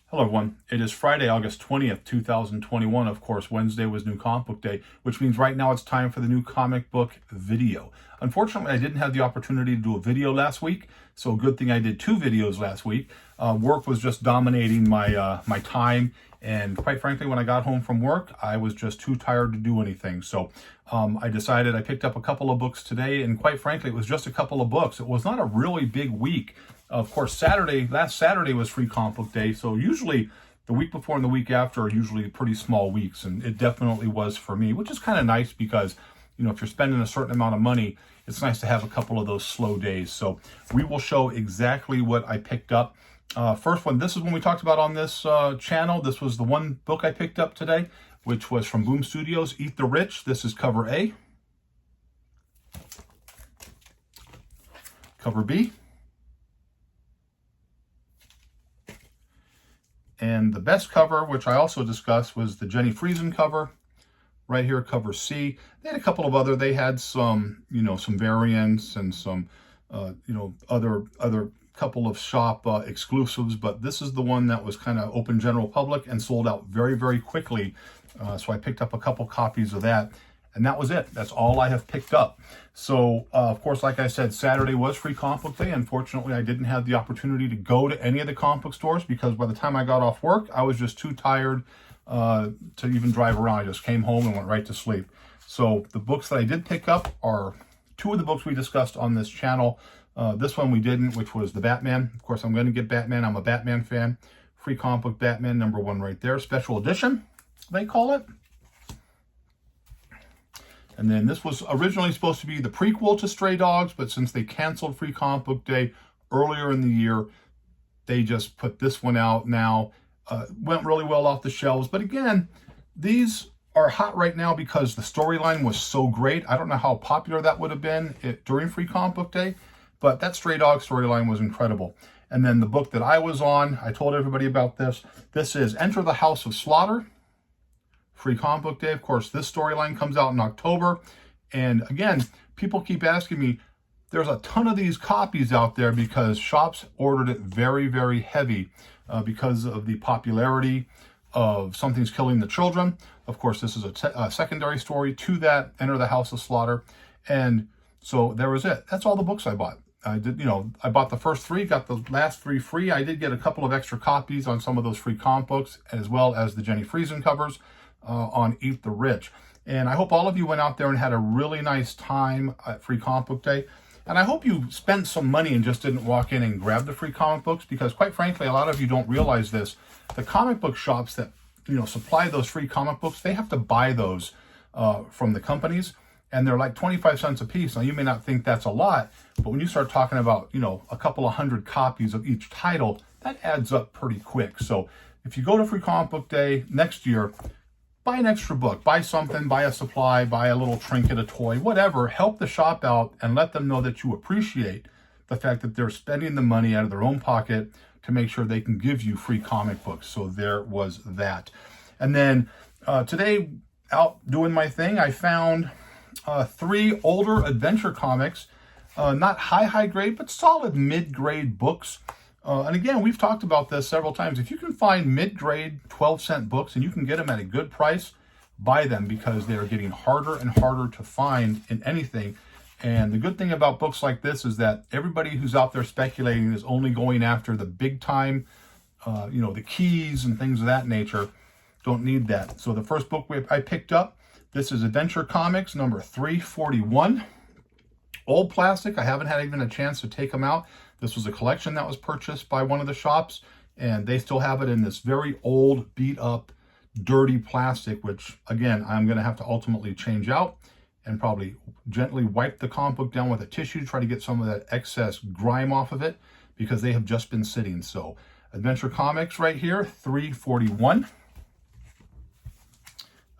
Hello everyone, it is Friday, August 20th, 2021. Of course, Wednesday was New Comic Book Day, which means right now it's time for the new comic book video. Unfortunately, I didn't have the opportunity to do a video last week, so good thing I did two videos last week. Work was just dominating my time, and quite frankly, when I got home from work, I was just too tired to do anything. So I decided I picked up a couple of books today, and quite frankly, it was just a couple of books. It was not a really big week. Of course, last Saturday was Free Comic Book Day, so usually the week before and the week after are usually pretty small weeks, and it definitely was for me, which is kind of nice because, you know, if you're spending a certain amount of money, it's nice to have a couple of those slow days. So we will show exactly what I picked up. First one, this is one we talked about on this channel. This was the one book I picked up today, which was from Boom Studios, Eat the Rich. This is cover A. Cover B. And the best cover, which I also discussed, was the Jenny Friesen cover. Right here, cover C. They had a couple of other, they had some, you know, some variants and some, you know, other couple of shop exclusives, but this is the one that was kind of open general public and sold out very, very quickly. So I picked up a couple copies of that. And that was it. That's all I have picked up. So, of course, like I said, Saturday was Free Comic Book Day. Unfortunately, I didn't have the opportunity to go to any of the comic book stores because by the time I got off work, I was just too tired to even drive around. I just came home and went right to sleep. So the books that I did pick up are two of the books we discussed on this channel. This one we didn't, which was the Batman. Of course, I'm going to get Batman. I'm a Batman fan. Free Comic Book Batman, #1 right there. Special edition, they call it. And then this was originally supposed to be the prequel to Stray Dogs, but since they canceled Free Comic Book Day earlier in the year, they just put this one out now. Went really well off the shelves. But again, these are hot right now because the storyline was so great. I don't know how popular that would have been during Free Comic Book Day, but that Stray Dogs storyline was incredible. And then the book that I was on, I told everybody about this. This is Enter the House of Slaughter. Free Comic Book Day. Of course, this storyline comes out in October. And again, people keep asking me, there's a ton of these copies out there because shops ordered it very, very heavy because of the popularity of Something's Killing the Children. Of course, this is a secondary story to that, Enter the House of Slaughter. And so there was it. That's all the books I bought. I did, you know, I bought the first three, got the last three free. I did get a couple of extra copies on some of those free comic books, as well as the Jenny Friesen covers on Eat the Rich. And I hope all of you went out there and had a really nice time at Free Comic Book Day. And I hope you spent some money and just didn't walk in and grab the free comic books, because quite frankly, a lot of you don't realize this. The comic book shops that, you know, supply those free comic books, they have to buy those from the companies, and they're like 25 cents a piece. Now, you may not think that's a lot, but when you start talking about, you know, a couple of hundred copies of each title, that adds up pretty quick. So if you go to Free Comic Book Day next year, buy an extra book, buy something, buy a supply, buy a little trinket, a toy, whatever. Help the shop out and let them know that you appreciate the fact that they're spending the money out of their own pocket to make sure they can give you free comic books. So there was that. And then today, out doing my thing, I found 3 older adventure comics, not high grade, but solid mid-grade books. And again, we've talked about this several times. If you can find mid-grade 12-cent books and you can get them at a good price, buy them, because they are getting harder and harder to find in anything. And the good thing about books like this is that everybody who's out there speculating is only going after the big time, you know, the keys and things of that nature. Don't need that. So the first book I picked up, this is Adventure Comics number 341. Old plastic. I haven't had even a chance to take them out. This was a collection that was purchased by one of the shops, and they still have it in this very old, beat up, dirty plastic, which again, I'm going to have to ultimately change out and probably gently wipe the comic book down with a tissue to try to get some of that excess grime off of it, because they have just been sitting. So Adventure Comics right here, 341.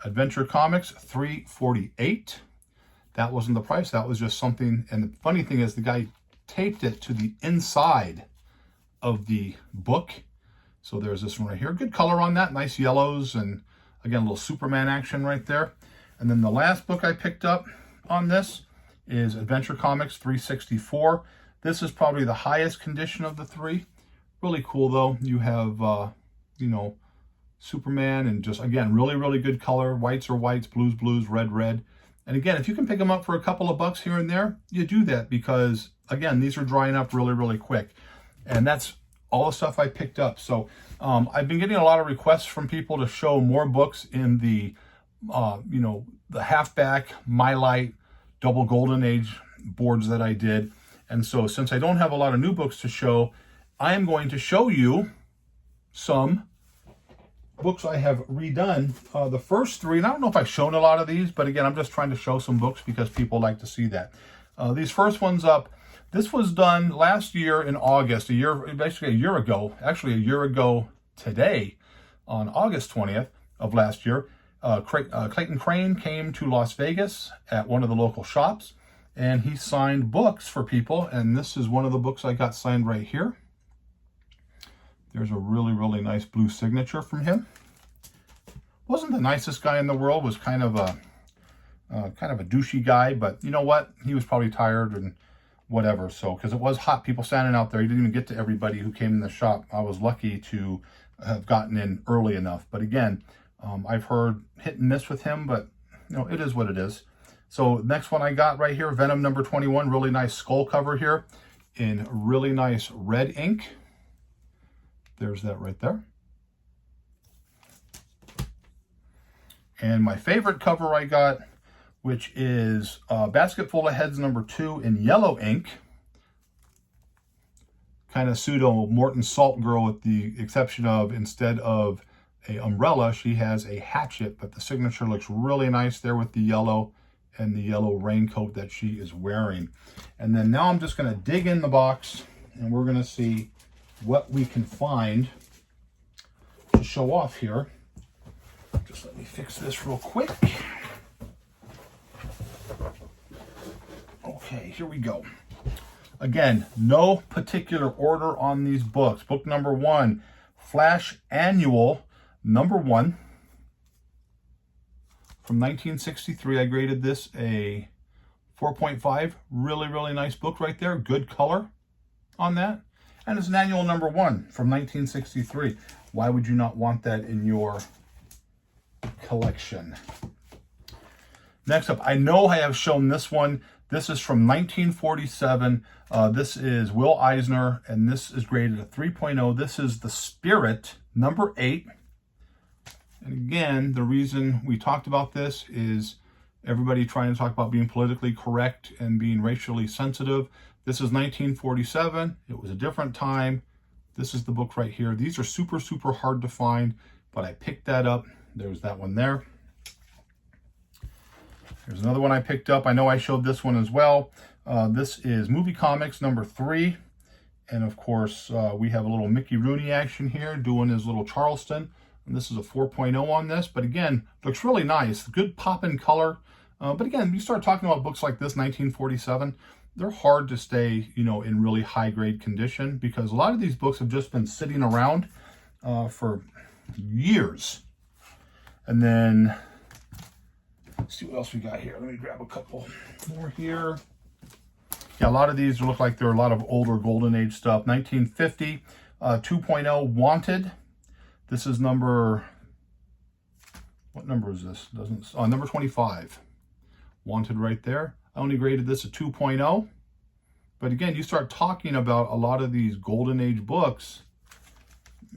Adventure Comics, 348. That wasn't the price. That was just something. And the funny thing is, the guy taped it to the inside of the book. So there's this one right here. Good color on that. Nice yellows. And again, a little Superman action right there. And then the last book I picked up on this is Adventure Comics 364. This is probably the highest condition of the three. Really cool though. You have you know, Superman, and just, again, really, really good color. Whites are whites, blues, blues, red, red. And again, if you can pick them up for a couple of bucks here and there, you do that because, again, these are drying up really, really quick. And that's all the stuff I picked up. So I've been getting a lot of requests from people to show more books in the, you know, the halfback, My Light, double golden age boards that I did. And so since I don't have a lot of new books to show, I am going to show you some books I have redone. The first three, and I don't know if I've shown a lot of these, but again, I'm just trying to show some books because people like to see that. These first ones up, this was done last year in August, basically a year ago, actually a year ago today, on August 20th of last year. Clayton Crane came to Las Vegas at one of the local shops, and he signed books for people, and this is one of the books I got signed right here. There's a really, really nice blue signature from him. Wasn't the nicest guy in the world, was kind of a douchey guy, but you know what? He was probably tired and whatever. So, because it was hot, people standing out there. He didn't even get to everybody who came in the shop. I was lucky to have gotten in early enough. But again, I've heard hit and miss with him, but you know, it is what it is. So next one I got right here, Venom number 21, really nice skull cover here in really nice red ink. There's that right there. And my favorite cover I got, which is Basket Full of Heads number 2 in yellow ink. Kind of pseudo Morton Salt Girl, with the exception of, instead of a umbrella, she has a hatchet, but the signature looks really nice there with the yellow and the yellow raincoat that she is wearing. And then now I'm just going to dig in the box and we're going to see what we can find to show off here. Just let me fix this real quick. Okay, here we go. Again, no particular order on these books. Book number 1, Flash Annual number 1 from 1963. I graded this a 4.5. Really, really nice book right there. Good color on that. And it's an annual number 1 from 1963. Why would you not want that in your collection? Next up, I know I have shown this one. This is from 1947. This is Will Eisner, and this is graded a 3.0. This is The Spirit, number 8. And again, the reason we talked about this is everybody trying to talk about being politically correct and being racially sensitive. This is 1947. It was a different time. This is the book right here. These are super, super hard to find, but I picked that up. There's that one there. There's another one I picked up. I know I showed this one as well. This is Movie Comics number 3. And of course, we have a little Mickey Rooney action here doing his little Charleston. And this is a 4.0 on this. But again, looks really nice. Good pop in color. But again, you start talking about books like this, 1947, they're hard to stay, you know, in really high grade condition because a lot of these books have just been sitting around for years. And then, let's see what else we got here. Let me grab a couple more here. Yeah, a lot of these look like they're a lot of older golden age stuff. 1950, 2.0 Wanted. This is number, what number is this? Number 25. Wanted right there. I only graded this a 2.0. But again, you start talking about a lot of these golden age books,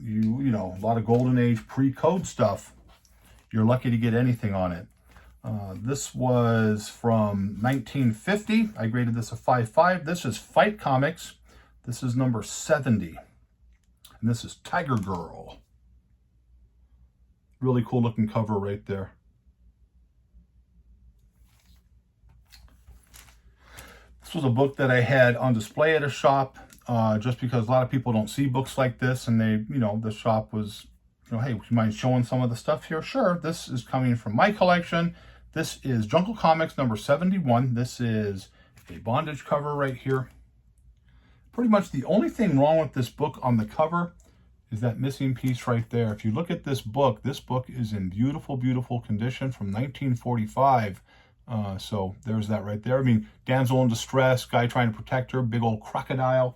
you know, a lot of golden age pre-code stuff. You're lucky to get anything on it. This was from 1950. I graded this a 5.5. This is Fight Comics. This is number 70. And this is Tiger Girl. Really cool looking cover right there. This was a book that I had on display at a shop just because a lot of people don't see books like this, and they, you know, the shop was, you know, hey, would you mind showing some of the stuff here? Sure. This is coming from my collection. This is Jungle Comics number 71. This is a bondage cover right here. Pretty much the only thing wrong with this book on the cover is that missing piece right there. If you look at this book is in beautiful, beautiful condition from 1945. So there's that right there. I mean, damsel in distress, guy trying to protect her, big old crocodile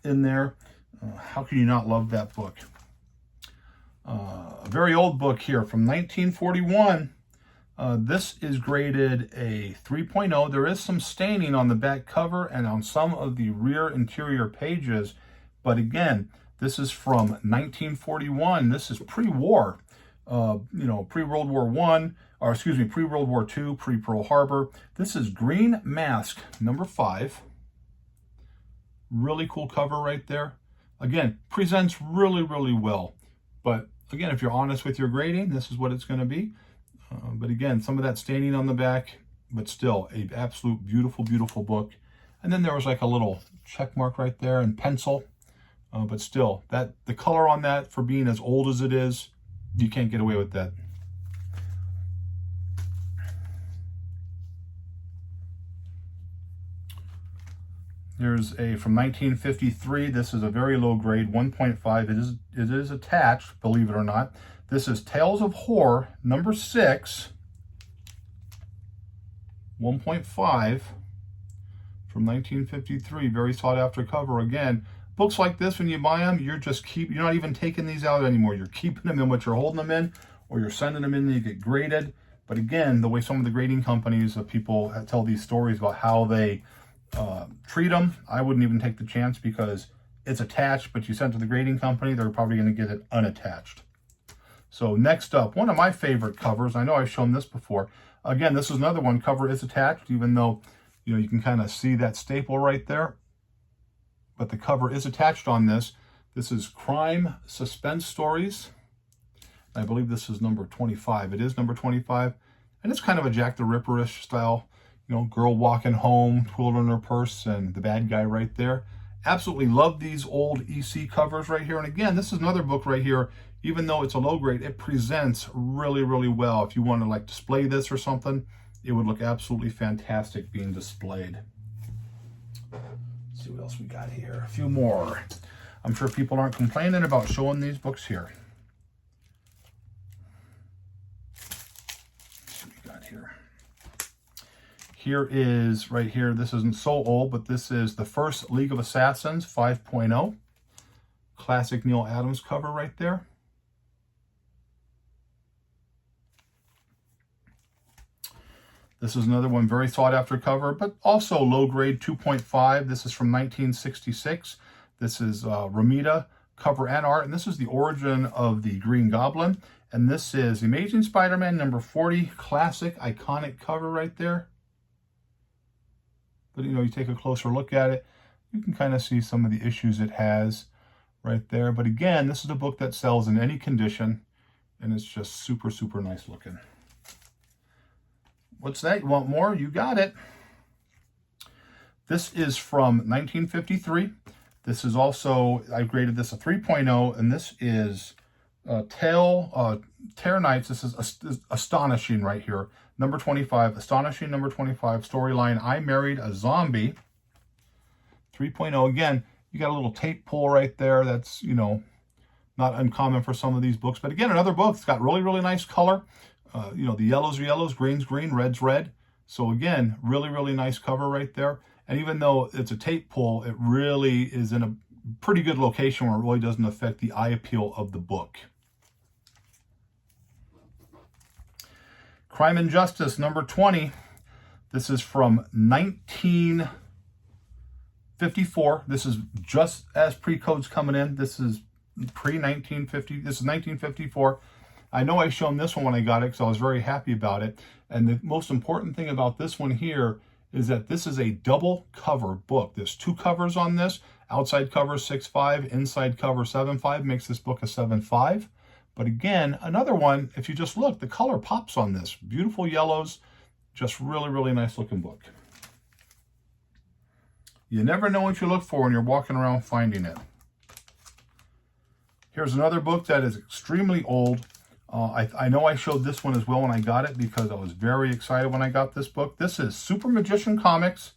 in there. How can you not love that book? A very old book here from 1941. This is graded a 3.0. There is some staining on the back cover and on some of the rear interior pages. But again, this is from 1941. This is pre-war, pre-World War I, or excuse me, pre-World War II, pre-Pearl Harbor. This is Green Mask, number 5. Really cool cover right there. Again, presents really, really well. But again, if you're honest with your grading, this is what it's going to be. But again, some of that staining on the back, but still a absolute beautiful, beautiful book. And then there was like a little check mark right there in pencil. But still, the color on that, for being as old as it is, you can't get away with that. Here's a from 1953. This is a very low grade, 1.5. It is attached, believe it or not. This is Tales of Horror, number 6, 1.5 from 1953. Very sought after cover. Again, books like this, when you buy them, you're not even taking these out anymore. You're keeping them in what you're holding them in, or you're sending them in and you get graded. But again, the way some of the grading companies of people tell these stories about how they treat them, I wouldn't even take the chance, because it's attached, but you sent to the grading company, they're probably going to get it unattached. So next up, one of my favorite covers. I know I've shown this before. Again, this is another one. Cover is attached, even though you can kind of see that staple right there. But the cover is attached on this. This is Crime Suspense Stories. I believe this is number 25. It is number 25. And it's kind of a Jack the Ripper-ish style. Girl walking home, twirling her purse, and the bad guy right there. Absolutely love these old EC covers right here. And again, this is another book right here. Even though it's a low grade, it presents really, really well. If you want to like display this or something, it would look absolutely fantastic being displayed. Let's see what else we got here. A few more. I'm sure people aren't complaining about showing these books here. Let's see what we got here. Here is, right here, this isn't so old, but this is The First League of Assassins 5.0. Classic Neil Adams cover right there. This is another one, very sought after cover, but also low grade, 2.5. This is from 1966. This is Romita cover and art, and this is the origin of the Green Goblin. And this is Amazing Spider-Man number 40, classic, iconic cover right there. But you take a closer look at it, you can kind of see some of the issues it has right there. But again, this is a book that sells in any condition, and it's just super, super nice looking. What's that? You want more? You got it. This is from 1953. This is also, I graded this a 3.0, and this is Terror Nights. This is Astonishing right here. Number 25, Astonishing number 25, storyline, I Married a Zombie. 3.0. Again, you got a little tape pull right there. That's, not uncommon for some of these books. But again, another book. It's got really, really nice color. The yellows are yellows, green's green, red's red. So again, really, really nice cover right there. And even though it's a tape pull, it really is in a pretty good location where it really doesn't affect the eye appeal of the book. Crime and Justice, number 20. This is from 1954. This is just as pre-code's coming in. This is pre-1950. This is 1954. I know I've shown this one when I got it because I was very happy about it. And the most important thing about this one here is that this is a double cover book. There's 2 covers on this. Outside cover 6.5, inside cover 7.5, makes this book a 7.5. But again, another one, if you just look, the color pops on this. Beautiful yellows, just really, really nice looking book. You never know what you look for when you're walking around finding it. Here's another book that is extremely old. I know I showed this one as well when I got it because I was very excited when I got this book. This is Super Magician Comics.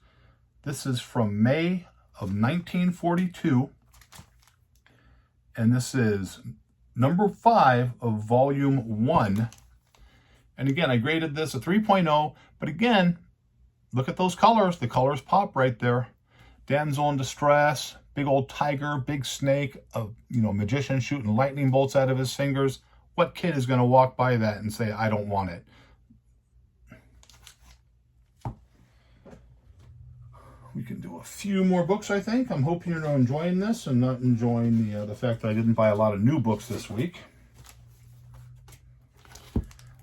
This is from May of 1942. And this is number 5 of volume 1. And again, I graded this a 3.0. But again, look at those colors. The colors pop right there. Damsel in distress, big old tiger, big snake, a magician shooting lightning bolts out of his fingers. What kid is going to walk by that and say, I don't want it? We can do a few more books, I think. I'm hoping you're enjoying this and not enjoying the fact that I didn't buy a lot of new books this week.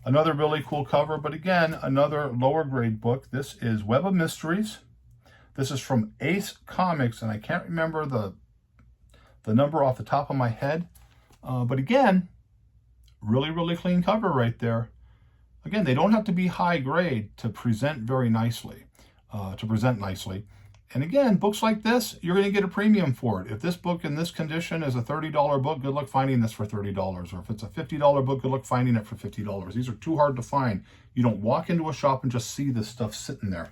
Another really cool cover, but again, another lower grade book. This is Web of Mysteries. This is from Ace Comics, and I can't remember the number off the top of my head. But again, really, really clean cover right there. Again, they don't have to be high grade to present very nicely, And again, books like this, you're going to get a premium for it. If this book in this condition is a $30 book, good luck finding this for $30. Or if it's a $50 book, good luck finding it for $50. These are too hard to find. You don't walk into a shop and just see this stuff sitting there.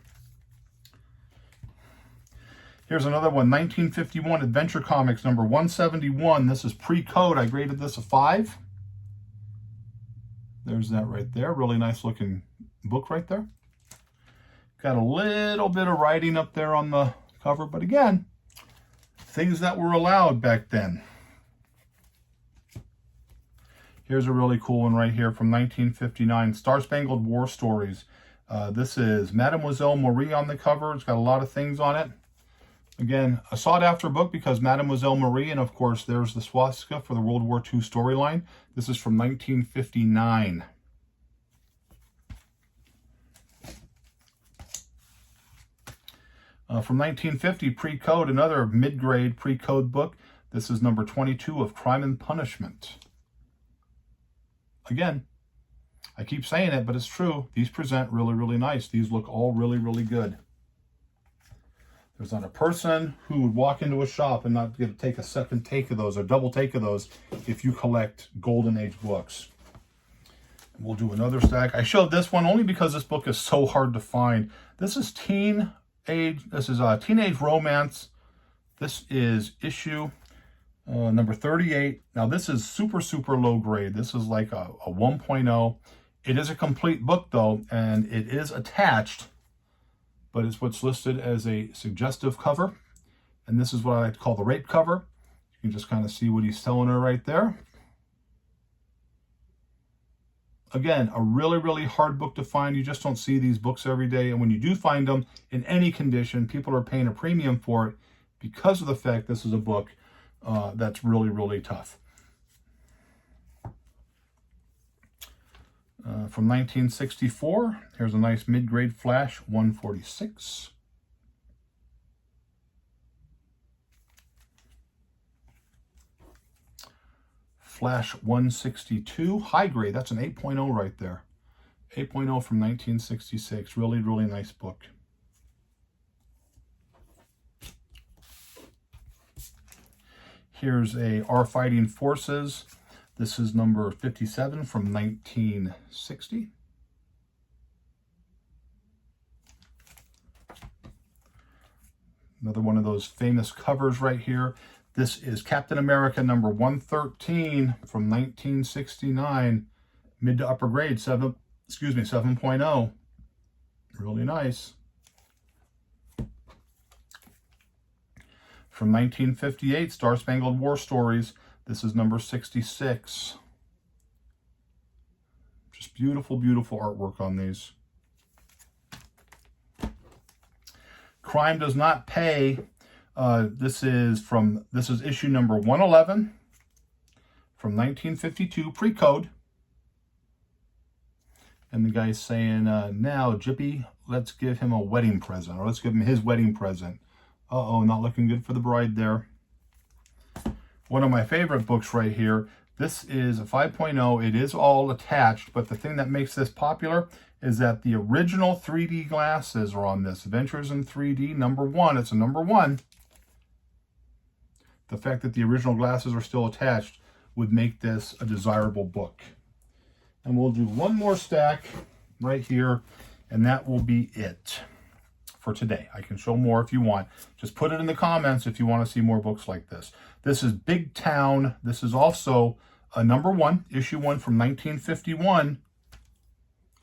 Here's another one, 1951 Adventure Comics, number 171. This is pre-code. I graded this a 5. There's that right there. Really nice looking book right there. Got a little bit of writing up there on the cover, but again, things that were allowed back then. Here's a really cool one right here from 1959, Star-Spangled War Stories. This is Mademoiselle Marie on the cover. It's got a lot of things on it. Again, a sought-after book because Mademoiselle Marie, and of course, there's the swastika for the World War II storyline. This is from 1959. From 1950, Pre-Code, another mid-grade pre-code book. This is number 22 of Crime and Punishment. Again, I keep saying it, but it's true. These present really, really nice. These look all really, really good. There's not a person who would walk into a shop and not get to take a second take of those or double take of those if you collect Golden Age books. We'll do another stack. I showed this one only because this book is so hard to find. This is Teenage Romance. This is issue number 38. Now this is super, super low grade. This is like a 1.0. It is a complete book though, and it is attached, but it's what's listed as a suggestive cover. And this is what I like to call the rape cover. You can just kind of see what he's telling her right there. Again, a really, really hard book to find. You just don't see these books every day. And when you do find them in any condition, people are paying a premium for it because of the fact this is a book that's really, really tough. From 1964, here's a nice mid-grade Flash 146. Flash 162, high grade, that's an 8.0 right there. 8.0 from 1966, really, really nice book. Here's a Our Fighting Forces. This is number 57 from 1960. Another one of those famous covers right here. This is Captain America number 113 from 1969, mid to upper grade, 7.0. Really nice. From 1958, Star-Spangled War Stories. This is number 66. Just beautiful, beautiful artwork on these. Crime Does Not Pay. This is issue number 111 from 1952, pre-code. And the guy's saying, now, Jippy, let's give him a wedding present, or let's give him his wedding present. Uh-oh, not looking good for the bride there. One of my favorite books right here. This is a 5.0. It is all attached, but the thing that makes this popular is that the original 3D glasses are on this. Adventures in 3D, number 1. It's a number 1. The fact that the original glasses are still attached would make this a desirable book. And we'll do one more stack right here, and that will be it for today. I can show more if you want. Just put it in the comments if you want to see more books like this. This is Big Town. This is also a number 1, issue 1 from 1951.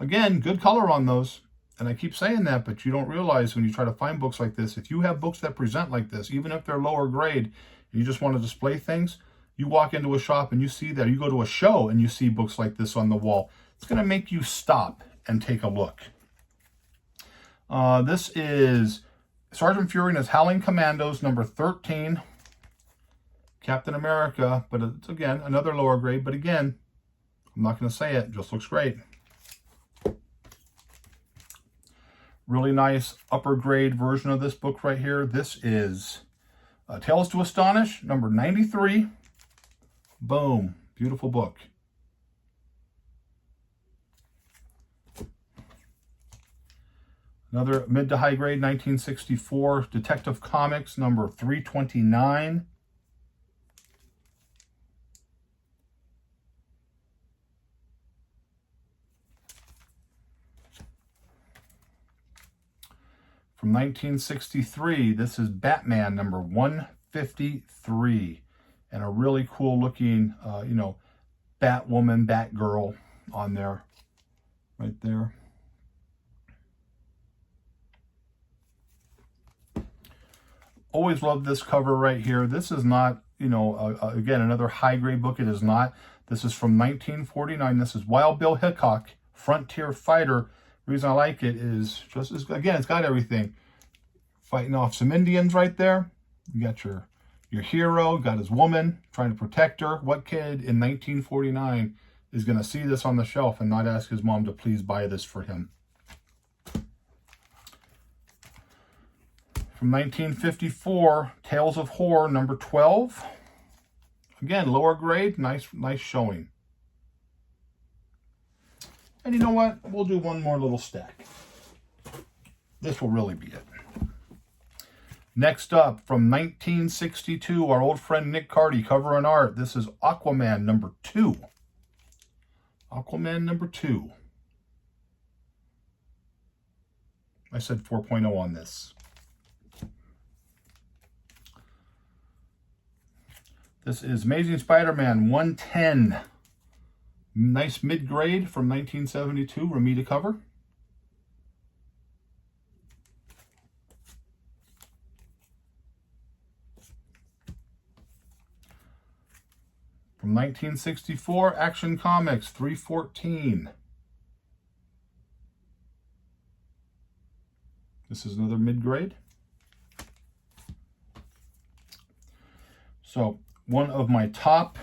Again, good color on those. And I keep saying that, but you don't realize when you try to find books like this, if you have books that present like this, even if they're lower grade, and you just want to display things, you walk into a shop and you see that, you go to a show and you see books like this on the wall, it's going to make you stop and take a look. This is Sergeant Fury and his Howling Commandos, number 13. Captain America, but it's, again, another lower grade. But again, I'm not going to say it, just looks great. Really nice upper grade version of this book right here. This is Tales to Astonish, number 93. Boom. Beautiful book. Another mid to high grade 1964 Detective Comics, number 329. From 1963, this is Batman number 153, and a really cool looking, you know, Batwoman, Batgirl on there, right there. Always love this cover right here. This is not, you know, again, another high grade book. It is not. This is from 1949. This is Wild Bill Hickok, Frontier Fighter. The reason I like it is just, again, it's got everything. Fighting off some Indians right there. You got your hero, got his woman, trying to protect her. What kid in 1949 is going to see this on the shelf and not ask his mom to please buy this for him? From 1954, Tales of Horror, number 12. Again, lower grade, nice showing. And you know what? We'll do one more little stack. This will really be it. Next up, from 1962, our old friend Nick Carty, cover and art. This is Aquaman number 2. Aquaman number 2. I said 4.0 on this. This is Amazing Spider-Man 110. Nice mid-grade from 1972, Ramita cover. From 1964, Action Comics 314. This is another mid-grade. So, one of my top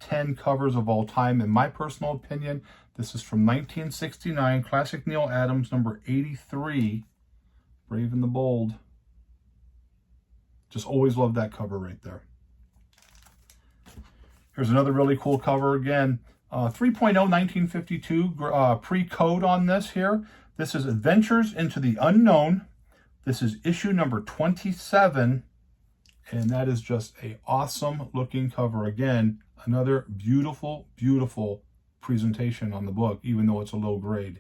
10 covers of all time, in my personal opinion. This is from 1969, classic Neil Adams, number 83, Brave and the Bold. Just always love that cover right there. Here's another really cool cover again. 3.0 1952 pre-code on this here. This is Adventures into the Unknown. This is issue number 27. And that is just a awesome looking cover. Again, another beautiful, beautiful presentation on the book, even though it's a low grade.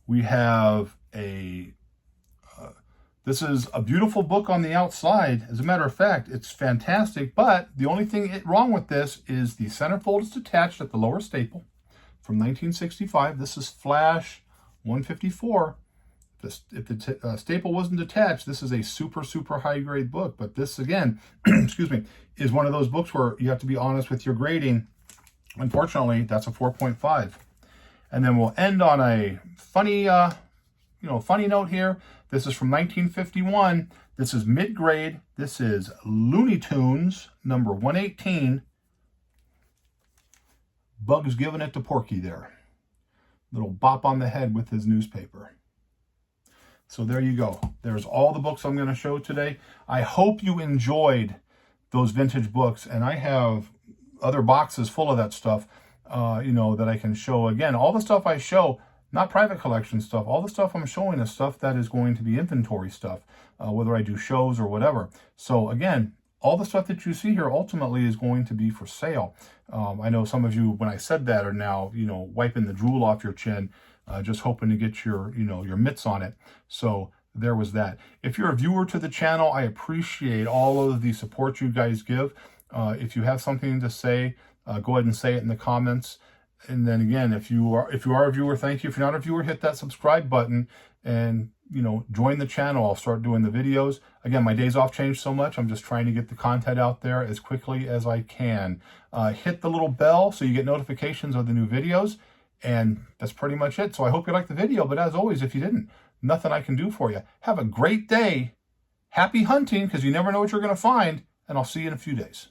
We have this is a beautiful book on the outside. As a matter of fact, it's fantastic, but the only thing wrong with this is the centerfold is detached at the lower staple. From 1965, this is Flash 154. If the staple wasn't detached, this is a super, super high grade book. But this, again, excuse me, is one of those books where you have to be honest with your grading. Unfortunately, that's a 4.5. And then we'll end on a funny, funny note here. This is from 1951. This is mid-grade. This is Looney Tunes, number 118. Bugs giving it to Porky there. Little bop on the head with his newspaper. So there you go. There's all the books I'm going to show today. I hope you enjoyed those vintage books. And I have other boxes full of that stuff, that I can show. Again, all the stuff I show, not private collection stuff. All the stuff I'm showing is stuff that is going to be inventory stuff, whether I do shows or whatever. So again, all the stuff that you see here ultimately is going to be for sale. I know some of you, when I said that, are now, wiping the drool off your chin, just hoping to get your, your mitts on it. So there was that. If you're a viewer to the channel, I appreciate all of the support you guys give. If you have something to say, go ahead and say it in the comments. And then again, if you are a viewer, thank you. If you're not a viewer, hit that subscribe button and, you know, join the channel. I'll start doing the videos. Again, my days off changed so much. I'm just trying to get the content out there as quickly as I can. Hit the little bell so you get notifications of the new videos. And that's pretty much it. So I hope you liked the video. But as always, if you didn't, nothing I can do for you. Have a great day. Happy hunting, because you never know what you're going to find. And I'll see you in a few days.